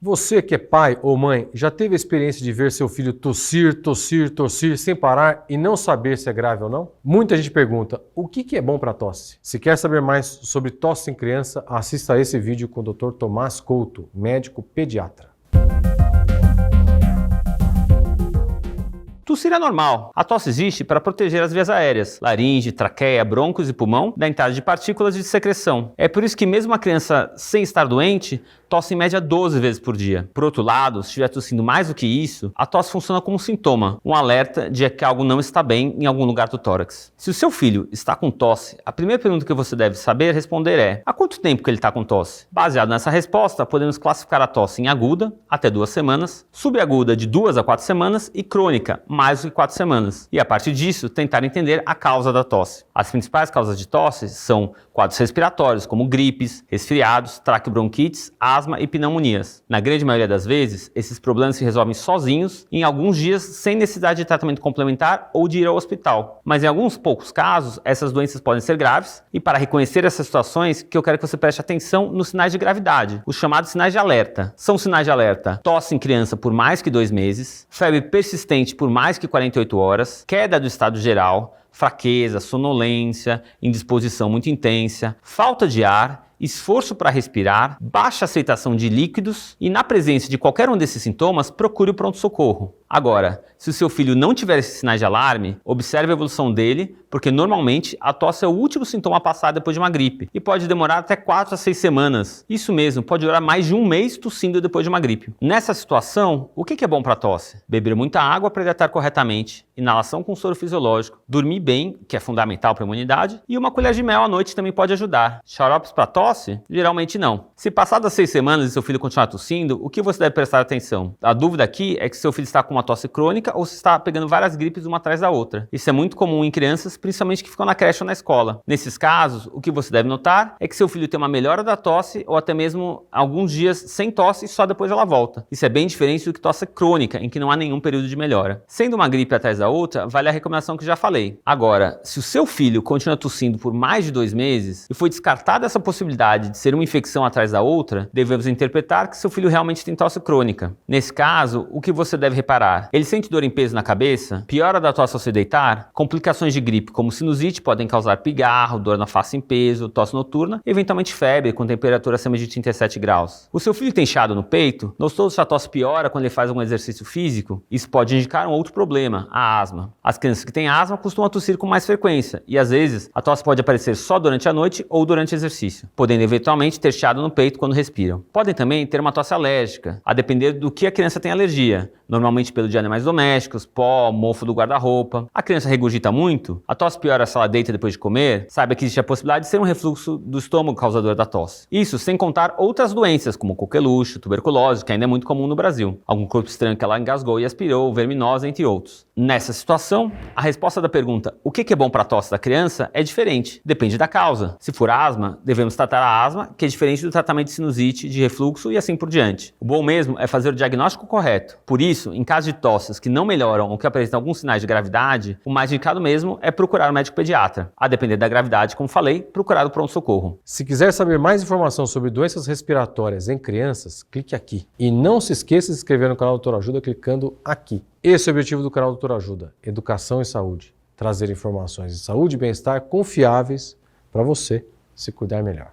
Você que é pai ou mãe, já teve a experiência de ver seu filho tossir, tossir, tossir sem parar e não saber se é grave ou não? Muita gente pergunta, o que é bom para tosse? Se quer saber mais sobre tosse em criança, assista a esse vídeo com o Dr. Tomás Couto, médico pediatra. Tossir é normal. A tosse existe para proteger as vias aéreas, laringe, traqueia, brônquios e pulmão, da entrada de partículas de secreção. É por isso que mesmo uma criança sem estar doente, tosse em média 12 vezes por dia. Por outro lado, se estiver tossindo mais do que isso, a tosse funciona como um sintoma, um alerta de que algo não está bem em algum lugar do tórax. Se o seu filho está com tosse, a primeira pergunta que você deve saber responder é: há quanto tempo que ele está com tosse? Baseado nessa resposta, podemos classificar a tosse em aguda, até 2 semanas, subaguda de 2 a 4 semanas e crônica, mais do que 4 semanas. E a partir disso, tentar entender a causa da tosse. As principais causas de tosse são quadros respiratórios, como gripes, resfriados, traqueobronquites, asma e pneumonias. Na grande maioria das vezes, esses problemas se resolvem sozinhos em alguns dias sem necessidade de tratamento complementar ou de ir ao hospital. Mas em alguns poucos casos, essas doenças podem ser graves e para reconhecer essas situações, que eu quero que você preste atenção nos sinais de gravidade, os chamados sinais de alerta. São sinais de alerta: tosse em criança por mais que 2 meses, febre persistente por mais que 48 horas, queda do estado geral, fraqueza, sonolência, indisposição muito intensa, falta de ar, esforço para respirar, baixa aceitação de líquidos e, na presença de qualquer um desses sintomas, procure o pronto-socorro. Agora, se o seu filho não tiver esses sinais de alarme, observe a evolução dele, porque normalmente a tosse é o último sintoma a passar depois de uma gripe e pode demorar até 4 a 6 semanas. Isso mesmo, pode durar mais de 1 mês tossindo depois de uma gripe. Nessa situação, o que é bom para a tosse? Beber muita água para hidratar corretamente, inalação com soro fisiológico, dormir bem, que é fundamental para a imunidade, e uma colher de mel à noite também pode ajudar. Xaropes para tosse? Geralmente não. Se passadas 6 semanas e seu filho continuar tossindo, o que você deve prestar atenção? A dúvida aqui é que seu filho está com uma tosse crônica ou se está pegando várias gripes uma atrás da outra. Isso é muito comum em crianças, principalmente que ficam na creche ou na escola. Nesses casos, o que você deve notar é que seu filho tem uma melhora da tosse ou até mesmo alguns dias sem tosse e só depois ela volta. Isso é bem diferente do que tosse crônica, em que não há nenhum período de melhora. Sendo uma gripe atrás da outra, vale a recomendação que já falei. Agora, se o seu filho continua tossindo por mais de 2 meses e foi descartada essa possibilidade de ser uma infecção atrás da outra, devemos interpretar que seu filho realmente tem tosse crônica. Nesse caso, o que você deve reparar? Ele sente dor em peso na cabeça? Piora da tosse ao se deitar? Complicações de gripe como sinusite podem causar pigarro, dor na face em peso, tosse noturna e eventualmente febre com temperatura acima de 37 graus. O seu filho tem inchado no peito? Notou se a tosse piora quando ele faz algum exercício físico? Isso pode indicar um outro problema, a asma. As crianças que têm asma costumam tossir com mais frequência e às vezes a tosse pode aparecer só durante a noite ou durante o exercício, podendo eventualmente ter chiado no peito quando respiram. Podem também ter uma tosse alérgica, a depender do que a criança tem alergia, normalmente pelo de animais domésticos, pó, mofo do guarda-roupa. A criança regurgita muito? A tosse piora se ela deita depois de comer? Saiba que existe a possibilidade de ser um refluxo do estômago causador da tosse. Isso sem contar outras doenças como coqueluche, tuberculose, que ainda é muito comum no Brasil. Algum corpo estranho que ela engasgou e aspirou, verminose, entre outros. Nessa situação, a resposta da pergunta o que é bom para a tosse da criança é diferente, depende da causa. Se for asma, devemos tratar a asma, que é diferente do tratamento de sinusite, de refluxo e assim por diante. O bom mesmo é fazer o diagnóstico correto. Por isso, em caso de tosses que não melhoram ou que apresentam alguns sinais de gravidade, o mais indicado mesmo é procurar um médico pediatra. A depender da gravidade, como falei, procurar o pronto-socorro. Se quiser saber mais informação sobre doenças respiratórias em crianças, clique aqui. E não se esqueça de se inscrever no canal Doutor Ajuda clicando aqui. Esse é o objetivo do canal Doutor Ajuda: educação e saúde. Trazer informações de saúde e bem-estar confiáveis para você se cuidar melhor.